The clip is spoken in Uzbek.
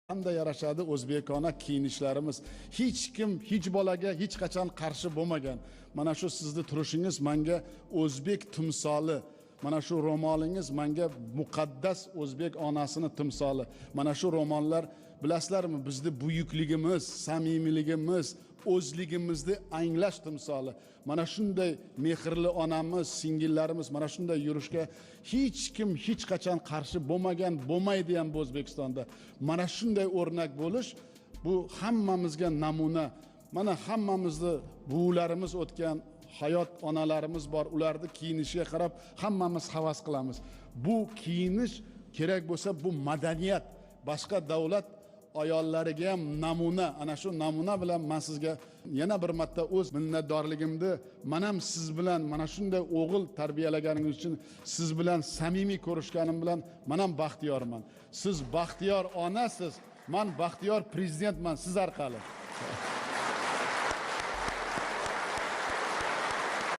Qanday yarashadi o'zbekona kiyinishlarimiz. Hech kim, hech bolaga hech qachon qarshi bo'lmagan. Mana shu sizni turishingiz menga o'zbek timsoli. Mana shu ro'molingiz menga muqaddas o'zbek onasini timsoli. Mana shu ro'mollar bilasizlarmi, bizni buyukligimiz, samimiyligimiz, o'zligimizni anglash timsoli. Mana shunday mehrli onamiz, singillarimiz mana shunday yurishga hech kim hech qachon qarshi bo'lmagan, bo'lmaydi ham bu O'zbekistonda. Mana shunday o'rnak bo'lish bu hammamizga namuna. Mana hammamizni buvilarimiz o'tgan hayot onalarimiz bor, ularni kiyinishiga qarab hammamiz havas qilamiz. Bu kiyinish kerak bo'lsa, bu madaniyat, boshqa davlat ayollariga ham namuna. Ana shu namuna bilan men sizga yana bir marta o'z minnatdorligimni, men ham siz bilan mana shunday o'g'il tarbiyalaganingiz uchun siz bilan samimiy ko'rishganim bilan men ham baxtiyorman. Siz baxtiyor onasiz, men baxtiyor prezidentman siz orqali.